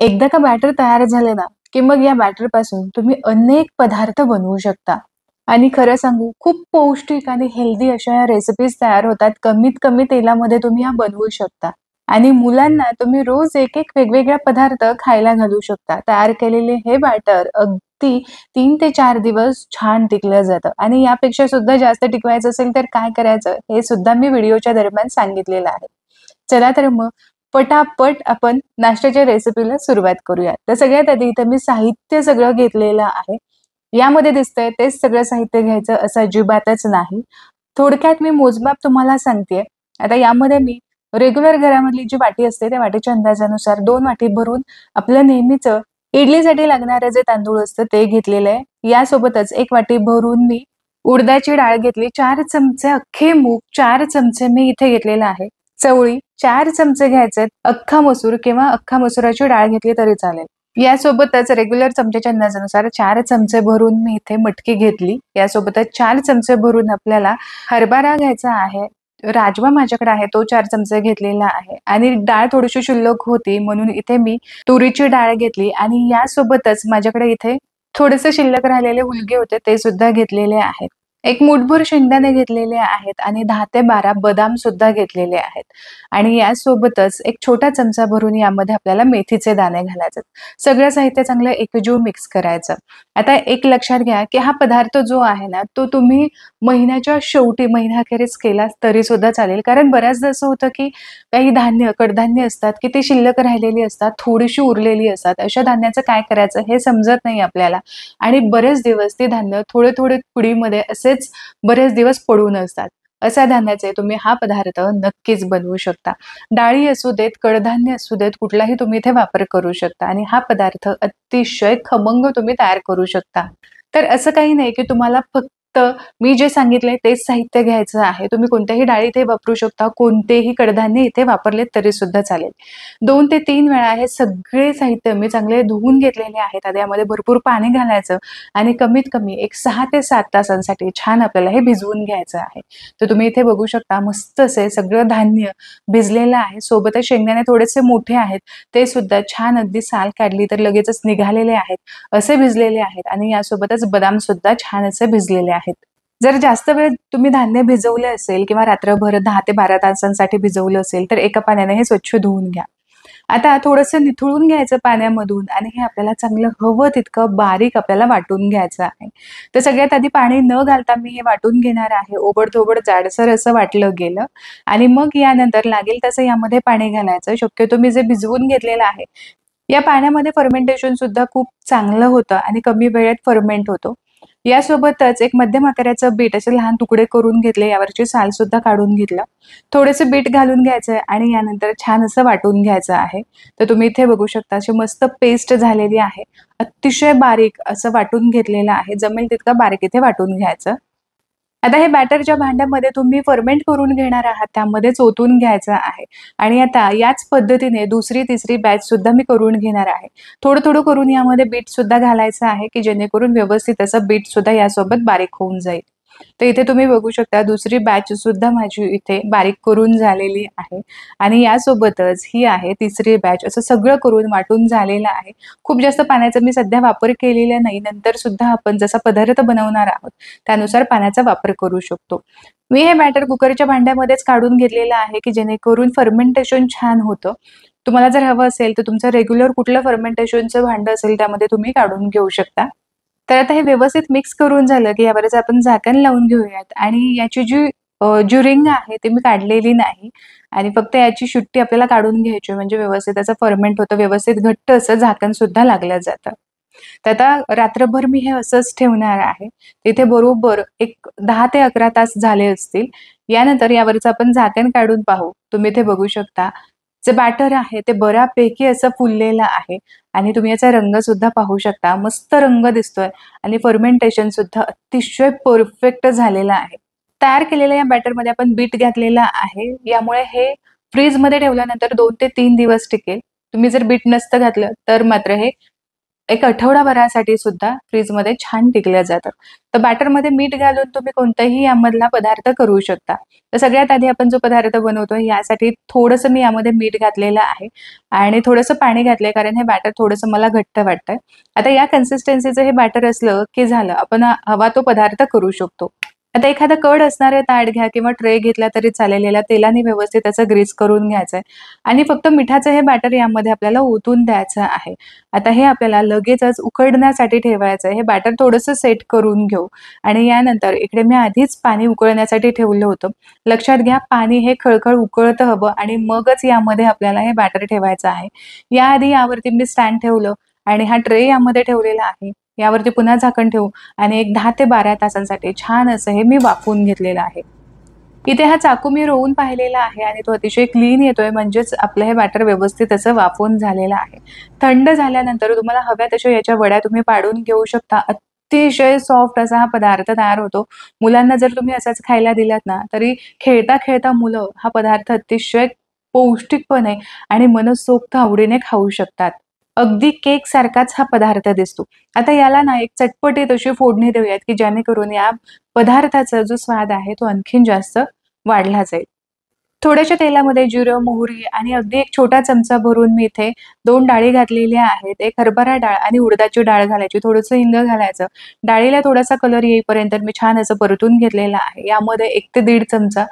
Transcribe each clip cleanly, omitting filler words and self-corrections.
एकदा का बॅटर तयार झाले ना, की मग या बॅटर पासून तुम्ही अनेक पदार्थ बनवू शकता. आणि खरं सांगू खूप पौष्टिक आणि हेल्दी अशा या रेसिपीज तयार होतात. कमीत कमी तेलामध्ये तुम्ही ह्या बनवू शकता. आणि मुलांना तुम्ही रोज एक-एक वेगवेगळा पदार्थ खायला घालू शकता. तयार केलेले हे बॅटर अगदी 3 ते 4 दिवस छान टिकलं जातं आणि यापेक्षा सुद्धा जास्त टिकवायचं असेल तर काय करायचं हे सुद्धा मी व्हिडिओच्या दरम्यान सांगितलेलं आहे. चला तर मग पटापट आपण नाश्त्याच्या रेसिपीला सुरुवात करूया. तर सगळ्यात आधी इथं मी साहित्य सगळं घेतलेलं आहे. यामध्ये दिसतंय तेच सगळं साहित्य घ्यायचं असं अजिबातच नाही. थोडक्यात मी मोजमाप तुम्हाला सांगतेय. आता यामध्ये मी रेग्युलर घरामधली जी वाटी असते त्या वाटीच्या अंदाजानुसार 2 वाटी भरून आपलं नेहमीचं इडलीसाठी लागणारं जे तांदूळ असतं ते घेतलेलं आहे. यासोबतच 1 वाटी भरून मी उडदाची डाळ घेतली. 4 चमचे अख्खे मूग, 4 चमचे मी इथे घेतलेलं आहे. चवळी 4 चमचे घ्यायचेत. अख्खा मसूर किंवा अख्खा मसुराची डाळ घेतली तरी चालेल. यासोबतच रेग्युलर चमच्याच्या अंदाजानुसार 4 चमचे भरून मी इथे मटकी घेतली. यासोबतच 4 चमचे भरून आपल्याला हरभरा घ्यायचा आहे. राजमा माझ्याकडे आहे तो 4 चमचे घेतलेला आहे आणि डाळ थोडीशी शिल्लक होती म्हणून इथे मी तुरीची डाळ घेतली आणि यासोबतच माझ्याकडे इथे थोडेसे शिल्लक राहिलेले हुलगे होते ते सुद्धा घेतलेले आहेत. एक मूठभर शेंगदाणे घेतलेले आहेत आणि 10 ते 12 बदाम सुद्धा घेतलेले आहेत. आणि यासोबतच एक छोटा चमचा भरून यामध्ये आपल्याला मेथीचे दाणे घालायचे. सगळं साहित्य चांगलं एकजीव मिक्स करायचं. आता एक लक्षात घ्या, की हा पदार्थ जो आहे ना, तो तुम्ही महिन्याच्या शेवटी महिन्याखेरीज केला तरी सुद्धा चालेल. कारण बऱ्याचदा असं होतं, की काही धान्य, कडधान्य असतात, की ते शिल्लक राहिलेली असतात, थोडीशी उरलेली असतात. अशा धान्याचं काय करायचं हे समजत नाही आपल्याला आणि बरेच दिवस ते धान्य थोडे-थोडे पुडीमध्ये असेच बरेच दिवस पडून असतात. अशा धान्याचे तुम्ही हा पदार्थ नक्कीच बनवू शकता. डाळी असू देत, कडधान्य असू देत, कुठलाही तुम्ही इथे वापर करू शकता आणि हा पदार्थ अतिशय खमंग तुम्ही तयार करू शकता. तर असं काही नाही, की तुम्हाला फक्त मी जे सांगितलंय तेच साहित्य घ्यायचं आहे. तुम्ही कोणत्याही डाळी इथे वापरू शकता, कोणतेही कडधान्य इथे वापरलेत तरी सुद्धा चालेल. 2 ते 3 वेळा हे सगळे साहित्य मी चांगले धुवून घेतलेले आहेत. आता यामध्ये भरपूर पाणी घालायचं आणि कमीत कमी एक 6 ते 7 तासांसाठी छान आपल्याला हे भिजवून घ्यायचं आहे. तर तुम्ही इथे बघू शकता मस्त असे सगळं धान्य भिजलेलं आहे. सोबतच शेंगदाणे थोडेसे मोठे आहेत. ते सुद्धा छान अगदी साल काढली तर लगेचच निघालेले आहेत. असे भिजलेले आहेत आणि यासोबतच बदाम सुद्धा छान असे भिजलेले आहेत. जर जास्त वेळ तुम्ही धान्य भिजवले असेल किंवा रात्रभर 10 ते 12 तासांसाठी भिजवलं असेल तर एका पाण्याने हे स्वच्छ धुवून घ्या. आता थोडंसं निथळून घ्यायचं पाण्यामधून आणि हे आपल्याला चांगलं हवं तितकं बारीक आपल्याला वाटून घ्यायचं आहे. तर सगळ्यात आधी पाणी न घालता मी हे वाटून घेणार आहे. ओबड-धोबड जाडसर असं वाटलं गेलं आणि मग यानंतर लागेल तसं यामध्ये पाणी घालायचं. शक्यतो मी जे भिजवून घेतलेलं आहे, या पाण्यामध्ये फर्मेंटेशन सुद्धा खूप चांगलं होतं आणि कमी वेळेत फर्मेंट होतो. यासोबतच एक मध्यम आकाराचं बीट असे लहान तुकडे करून घेतले, यावरची साल सुद्धा काढून घेतलं. थोडेसे बीट घालून घ्यायचं आणि यानंतर छान असं वाटून घ्यायचं आहे. तर तुम्ही इथे बघू शकता अशी मस्त पेस्ट झालेली आहे. अतिशय बारीक असं वाटून घेतलेलं आहे. जमेल तितकं बारीक इथे वाटून घ्यायचं. आता हे बॅटर ज्या भांड्यामध्ये तुम्ही फर्मेंट करून घेणार आहात त्यामध्येच ओतून घ्यायचं आहे आणि आता याच पद्धतीने दुसरी, तिसरी बॅच सुद्धा मी करून घेणार आहे. थोडं-थोडं करून यामध्ये बीट सुद्धा घालायचं आहे, की जेणेकरून व्यवस्थित असं बीट सुद्धा यासोबत बारीक होऊन जाईल. तर इथे तुम्ही बघू शकता दुसरी बॅच सुद्धा माझी इथे बारीक करून झालेली आहे आणि यासोबतच ही आहे तिसरी बॅच. असं सगळं करून वाटून झालेलं आहे. खूप जास्त पाण्याचा मी सध्या वापर केलेला नाही. नंतर सुद्धा आपण जसा पदार्थ बनवणार आहोत त्यानुसार पाण्याचा वापर करू शकतो. मी हे बॅटर कुकरच्या भांड्यामध्येच काढून घेतलेलं आहे, की जेणेकरून फर्मेंटेशन छान होतं. तुम्हाला जर हवं असेल तर तुमचं रेग्युलर कुठलं फर्मेंटेशनचं भांडं असेल त्यामध्ये तुम्ही काढून घेऊ शकता. तर आता हे व्यवस्थित मिक्स करून झालं, की यावरच आपण झाकण लावून घेऊयात आणि याची जी रिंग आहे ती मी काढलेली नाही आणि फक्त याची शिट्टी आपल्याला काढून घ्यायची म्हणजे व्यवस्थित त्याचं फर्मेंट होतं. व्यवस्थित घट्ट असं झाकण सुद्धा लागलं जातं. तर आता रात्रभर मी हे असंच ठेवणार आहे. तिथे बरोबर एक 10 ते 11 तास झाले असतील. यानंतर यावरचं आपण झाकण काढून पाहू. तुम्ही इथे बघू शकता. जे बॅटर आहे ते बऱ्यापैकी असं फुललेलं आहे आणि तुम्ही याचा रंग सुद्धा पाहू शकता. मस्त रंग दिसतोय आणि फर्मेंटेशन सुद्धा अतिशय परफेक्ट झालेलं आहे. तयार केलेल्या या बॅटरमध्ये आपण बीट घातलेलं आहे. यामुळे हे फ्रीजमध्ये ठेवल्यानंतर 2 ते 3 दिवस टिकेल. तुम्ही जर बीट नसतं घातलं तर मात्र हे एक आठवडाभरासाठी सुद्धा फ्रीजमध्ये छान टिकलं जातं. तर बॅटरमध्ये मीठ घालून तुम्ही कोणताही यामधला पदार्थ करू शकता. तर सगळ्यात आधी आपण जो पदार्थ बनवतो यासाठी थोडंसं मी यामध्ये मीठ घातलेलं आहे आणि थोडंसं पाणी घातलंय कारण हे बॅटर थोडंसं मला घट्ट वाटतंय. आता या कन्सिस्टन्सीचं हे बॅटर असलं की झालं. आपण हवा तो पदार्थ करू शकतो. आता एखादा कड असणारे ताट घ्या किंवा ट्रे घेतला तरी चालेल. याला तेलाने व्यवस्थित त्याचं ग्रीस करून घ्यायचंय आणि फक्त मिठाचं हे बॅटर यामध्ये आपल्याला ओतून द्यायचं आहे. आता हे आपल्याला लगेचच उकडण्यासाठी ठेवायचं आहे. हे बॅटर थोडंसं सेट करून घेऊ आणि यानंतर इकडे मी आधीच पाणी उकळण्यासाठी ठेवलं होतं. लक्षात घ्या पाणी हे खळखळ उकळतं हवं आणि मगच यामध्ये आपल्याला हे बॅटर ठेवायचं आहे. याआधी यावरती मी स्टँड ठेवलं आणि हा ट्रे यामध्ये ठेवलेला आहे. यावरती पुन्हा झाकण ठेवू आणि एक 10 ते 12 तासांसाठी छान असं हे मी वाफवून घेतलेलं आहे. इथे हा चाकू मी रोवून पाहिलेला आहे आणि तो अतिशय क्लीन येतोय म्हणजेच आपलं हे बॅटर व्यवस्थित असं वाफवून झालेलं आहे. थंड झाल्यानंतर तुम्हाला हव्या तशा याच्या वड्या तुम्ही पाडून घेऊ शकता. अतिशय सॉफ्ट असा हा पदार्थ तयार होतो. मुलांना जर तुम्ही असाच खायला दिलात ना, तरी खेळता-खेळता मुलं हा पदार्थ अतिशय पौष्टिकपणे आणि मनसोक्त आवडीने खाऊ शकतात. अगदी केक सारखाच हा पदार्थ दिसतो. आता याला ना एक चटपटीत अशी फोडणी देऊयात, की जेणेकरून या पदार्थाचा जो स्वाद आहे तो आणखीन जास्त वाढला जाईल. थोड्याशा तेलामध्ये जिरं, मोहरी आणि अगदी एक छोटा चमचा भरून मी इथे 2 डाळी घातलेल्या आहेत. एक हरभरा डाळ आणि उडदाची डाळ घालायची. थोडंसं हिंग घालायचं. डाळीला थोडासा कलर येईपर्यंत मी छान असं परतून घेतलेलं आहे. यामध्ये 1 ते दीड चमचा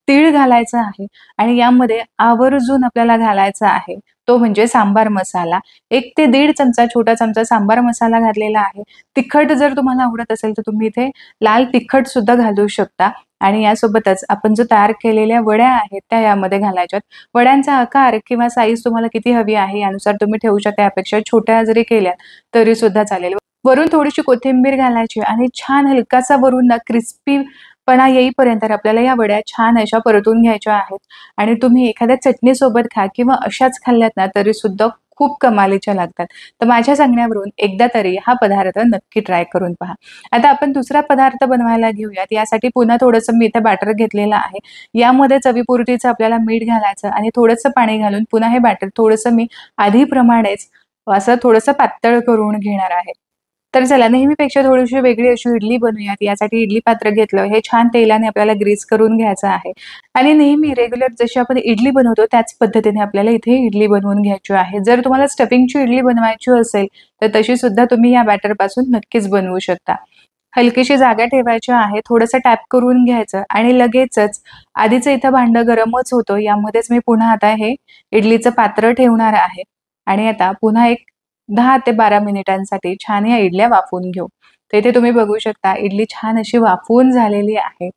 तीळ घालायचा आहे आणि यामध्ये आवर्जून आपल्याला घालायचा आहे, तो म्हणजे सांबार मसाला. 1 ते दीड चमचा, छोटा चमचा सांबार मसाला घातलेला आहे. तिखट जर तुम्हाला आवडत असेल तर तुम्ही इथे लाल तिखट सुद्धा घालू शकता. आणि यासोबतच आपण जो तयार केलेल्या वड्या आहेत त्या यामध्ये घालायच्यात. वड्यांचा आकार किंवा साईज तुम्हाला किती हवी आहे यानुसार तुम्ही ठेवू शकता. यापेक्षा छोट्या जरी केल्या तरी सुद्धा चालेल. वरून थोडीशी कोथिंबीर घालायची आणि छान हलकासा वरून ना क्रिस्पीपणा येईपर्यंत आपल्याला या वड्या छान अशा परतून घ्यायच्या आहेत. आणि तुम्ही एखाद्या चटणीसोबत खा किंवा अशाच खाल्ल्यात ना तरी सुद्धा खूप कमालीच्या लागतात. तर माझ्या सांगण्यावरून एकदा तरी हा पदार्थ नक्की ट्राय करून पहा. आता आपण दुसरा पदार्थ बनवायला घेऊयात. यासाठी पुन्हा थोडंसं मी इथे बॅटर घेतलेलं आहे. यामध्ये चवीपुरतीचं आपल्याला मीठ घालायचं आणि थोडंसं पाणी घालून पुन्हा हे बॅटर थोडंसं मी आधीप्रमाणेच असं थोडंसं पातळ करून घेणार आहे. तर चला नेहमीपेक्षा थोडीशी वेगळी अशी इडली बनवूयात. यासाठी इडली पात्र घेतलं. हे छान तेलाने आपल्याला ग्रीस करून घ्यायचं आहे आणि नेहमी रेग्युलर जशी आपण इडली बनवतो त्याच पद्धतीने आपल्याला इथे इडली बनवून घ्यायची आहे. जर तुम्हाला स्टफिंगची इडली बनवायची असेल तर तशी सुद्धा तुम्ही या बॅटरपासून नक्कीच बनवू शकता. हलकीशी जागा ठेवायची आहे. थोडंसं टॅप करून घ्यायचं आणि लगेचच आधीचं इथं भांडं गरमच होतं. यामध्येच मी पुन्हा आता हे इडलीचं पात्र ठेवणार आहे आणि आता पुन्हा एक 10 ते 12 मिनिटांसाठी छान या इडल्या वाफवून घेऊ. तर इथे तुम्ही बघू शकता इडली छान अशी वाफवून झालेली आहे.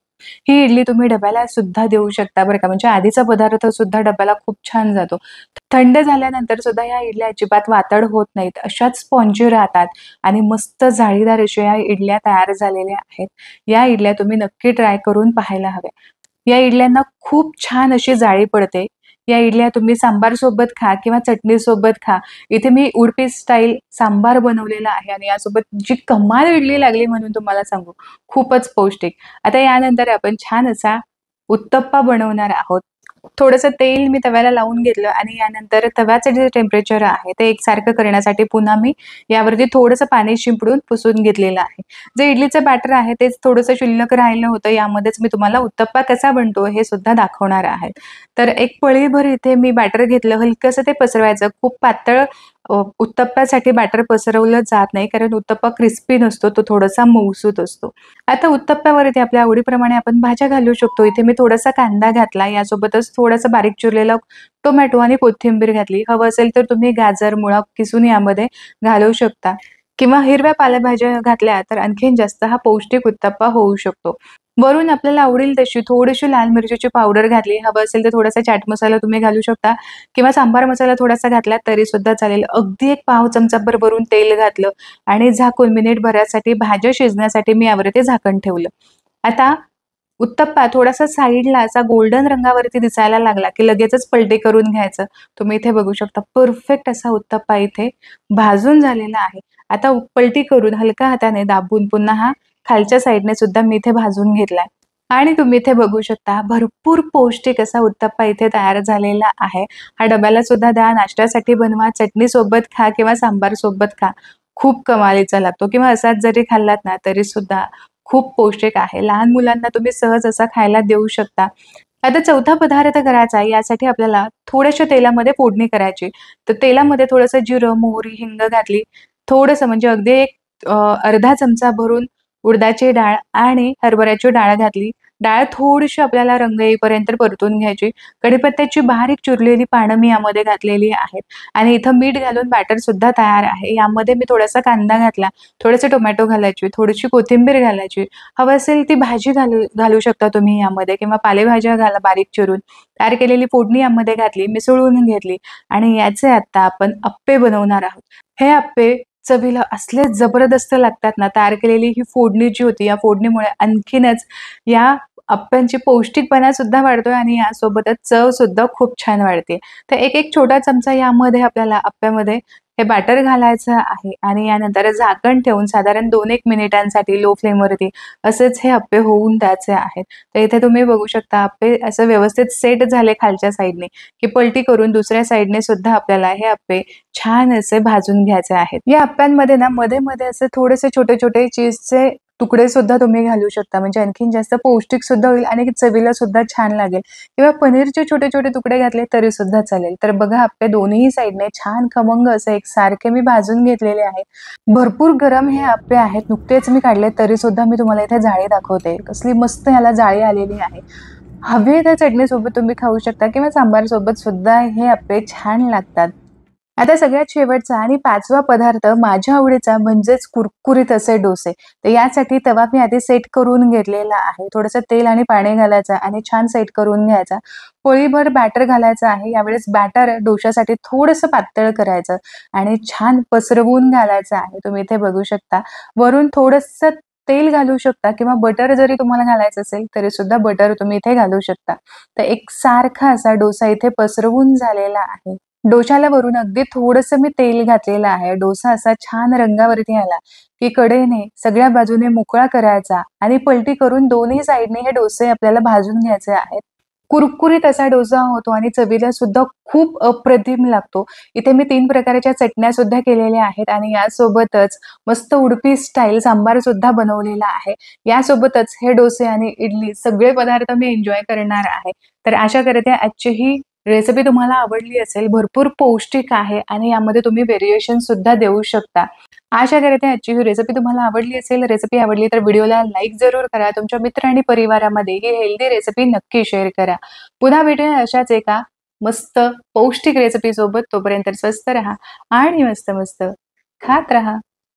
ही इडली तुम्ही डब्याला सुद्धा देऊ शकता बरं का. म्हणजे आधीचा पदार्थ सुद्धा डब्याला खूप छान जातो. थंड झाल्यानंतर सुद्धा ह्या इडल्या अजिबात वातड होत नाहीत. अशाच स्पॉन्जी राहतात आणि मस्त जाळीदार अशा या इडल्या तयार झालेल्या आहेत. या इडल्या तुम्ही नक्की ट्राय करून पाहायला हव्या. या इडल्यांना खूप छान अशी जाळी पडते. या इडल्या तुम्ही सांबार सोबत खा किंवा चटणी सोबत खा. इथे मी उडपी स्टाईल सांबार बनवलेला आहे आणि यासोबत जी कमाल इडली लागली म्हणून तुम्हाला सांगू. खूपच पौष्टिक. आता यानंतर आपण छान असा उत्तप्पा बनवणार आहोत. थोडंसं तेल मी तव्याला लावून घेतलं आणि यानंतर तव्याचं जे टेम्परेचर आहे ते एकसारखं करण्यासाठी पुन्हा मी यावरती थोडंसं पाणी शिंपडून पुसून घेतलेलं आहे. जे इडलीचं बॅटर आहे तेच थोडंसं शिल्लक राहिलं होतं. यामध्येच मी तुम्हाला उत्तप्पा कसा बनतो हे सुद्धा दाखवणार आहे. तर एक पळीभर इथे मी बॅटर घेतलं. हलकंसं ते पसरवायचं. खूप पातळ उत्तप्प्यासाठी बॅटर पसरवलं जात नाही कारण उत्तप्पा क्रिस्पी नसतो. तो थोडासा मऊसूत असतो. आता उत्तप्प्यावरती आपल्या आवडीप्रमाणे आपण भाज्या घालू शकतो. इथे मी थोडासा कांदा घातला. यासोबतच थोडासा बारीक चिरलेला टोमॅटो आणि कोथिंबीर घातली. हवं असेल तर तुम्ही गाजर, मुळा किसून यामध्ये घालू शकता किंवा हिरव्या पालेभाज्या घातल्या तर आणखीन जास्त हा पौष्टिक उत्तप्पा होऊ शकतो. वरून आपल्याला आवडेल तशी थोडीशी लाल मिरचीची पावडर घातली. हवं असेल तर थोडासा चाट मसाला तुम्ही घालू शकता किंवा सांबार मसाला थोडासा घातला तरी सुद्धा चालेल. अगदी एक पाव चमचाभर भरून तेल घातलं आणि झाकून मिनिटभरासाठी भाज्या शिजण्यासाठी मी यावरती झाकण ठेवलं. आता उत्तप्पा थोडासा साईडला असा गोल्डन रंगावरती दिसायला लागला की लगेचच पलटी करून घ्यायचं. तुम्ही इथे बघू शकता परफेक्ट असा उत्तप्पा इथे भाजून झालेला आहे. आता पलटी करून हलक्या हाताने दाबून पुन्हा हा खालच्या साईडने सुद्धा मी इथे भाजून घेतलाय आणि तुम्ही इथे बघू शकता भरपूर पौष्टिक असा उत्तप्पा इथे तयार झालेला आहे. हा डब्याला सुद्धा द्या, नाश्त्यासाठी बनवा, चटणी सोबत खा किंवा सांबार सोबत खा. खूप कमालीचा लागतो किंवा असाच जरी खाल्लात ना तरी सुद्धा खूप पौष्टिक आहे. लहान मुलांना तुम्ही सहज असा खायला देऊ शकता. आता चौथा पदार्थ करायचा आहे, यासाठी आपल्याला थोड्याशा तेलामध्ये फोडणी करायची. तर तेलामध्ये थोडंसं जिरं, मोहरी, हिंग घातली. थोडंसं म्हणजे अगदी एक अर्धा चमचा भरून उडदाची डाळ आणि हरभऱ्याची डाळ घातली. डाळ थोडीशी आपल्याला रंग येईपर्यंत परतून घ्यायची. कढीपत्त्याची बारीक चिरलेली पानं मी यामध्ये घातलेली आहेत आणि इथं मीठ घालून बॅटर सुद्धा तयार आहे. यामध्ये मी थोडासा कांदा घातला, थोडेसे टोमॅटो घालायची, थोडीशी कोथिंबीर घालायची. हवं असेल ती भाजी घालू घालू शकता तुम्ही यामध्ये किंवा पालेभाज्या घाला बारीक चिरून. तयार केलेली फोडणी यामध्ये घातली, मिसळून घेतली आणि याचे आता आपण अप्पे बनवणार आहोत. हे अप्पे चवीला असले जबरदस्त लागतात ना, तयार केलेली ही फोडणी जी होती, या फोडणीमुळे आणखीनच या अप्प्यांची पौष्टिकपणा सुद्धा वाढतोय आणि यासोबतच चव सुद्धा खूप छान वाढते. तर एक छोटा चमचा यामध्ये आपल्याला अप्प्यामध्ये हे बॅटर घालायचं आहे आणि यानंतर झाकण ठेवून साधारण 2-1 मिनिटांसाठी लो फ्लेमवरती असेच हे अप्पे होऊन द्यायचे आहेत. तर इथे तुम्ही बघू शकता अप्पे असे व्यवस्थित सेट झाले खालच्या साईडने, की पलटी करून दुसऱ्या साईडने सुद्धा आपल्याला हे अप्पे छान असे भाजून घ्यायचे आहेत. या अप्प्यांमध्ये ना मध्ये-मध्ये असे थोडेसे छोटे-छोटे चीजचे तुकडे सुद्धा तुम्ही घालू शकता. म्हणजे आणखीन जास्त पौष्टिक सुद्धा होईल आणि चवीला सुद्धा छान लागेल किंवा पनीरचे छोटे-छोटे तुकडे घातले तरी सुद्धा चालेल. तर बघा अप्पे दोन्ही साइडने छान खमंग असे एकसारखे मी भाजून घेतलेले आहेत. भरपूर गरम हे अप्पे आहेत. नुकतेच मी काढले तरी सुद्धा मी तुम्हाला इथे जाळी दाखवते. कसली मस्त ह्याला जाळी आलेली आहे. हवे त्या चटणीसोबत तुम्ही खाऊ शकता किंवा सांबारसोबत सुद्धा हे अप्पे छान लागतात. आता सगळ्यात शेवटचा आणि 5वा पदार्थ माझ्या आवडीचा म्हणजेच कुरकुरीत असे डोसे. तर यासाठी तवा मी आधी सेट करून घेतलेला आहे. थोडंसं तेल आणि पाणी घालायचं आणि छान सेट करून घ्यायचा. पोळीभर बॅटर घालायचं आहे. यावेळेस बॅटर डोश्यासाठी थोडंसं पातळ करायचं आणि छान पसरवून घालायचं आहे. तुम्ही इथे बघू शकता. वरून थोडंसं तेल घालू शकता किंवा बटर जरी तुम्हाला घालायचं असेल तरी सुद्धा बटर तुम्ही इथे घालू शकता. तर एकसारखा असा डोसा इथे पसरवून झालेला आहे. डोशाला वरून अगदी थोडंसं मी तेल घातलेलं आहे. डोसा असा छान रंगावरती आला, की कढईने सगळ्या बाजूने मोकळा करायचा आणि पलटी करून दोन्ही साइडने हे डोसे आपल्याला भाजून घ्यायचे आहेत. कुरकुरीत असा डोसा होतो आणि चवीला सुद्धा खूप अप्रतिम लागतो. इथे मी 3 प्रकारच्या चटण्या सुद्धा केलेल्या आहेत आणि यासोबतच मस्त उडपी स्टाईल सांबार सुद्धा बनवलेला आहे. यासोबतच हे डोसे आणि इडली सगळे पदार्थ मी एन्जॉय करणार आहे. तर आशा करते आजची ही रेसिपी तुम्हाला आवडली असेल. भरपूर पौष्टिक आहे आणि यामध्ये तुम्ही व्हेरिएशन सुद्धा देऊ शकता. आशा करते आजची ही रेसिपी तुम्हाला आवडली असेल. रेसिपी आवडली तर व्हिडिओला लाईक जरूर करा. तुमच्या मित्र आणि परिवारामध्ये ही हेल्दी रेसिपी नक्की शेअर करा. पुन्हा भेटूया अशाच एका मस्त पौष्टिक रेसिपी सोबत. तोपर्यंत स्वस्त राहा आणि मस्त-मस्त खात राहा.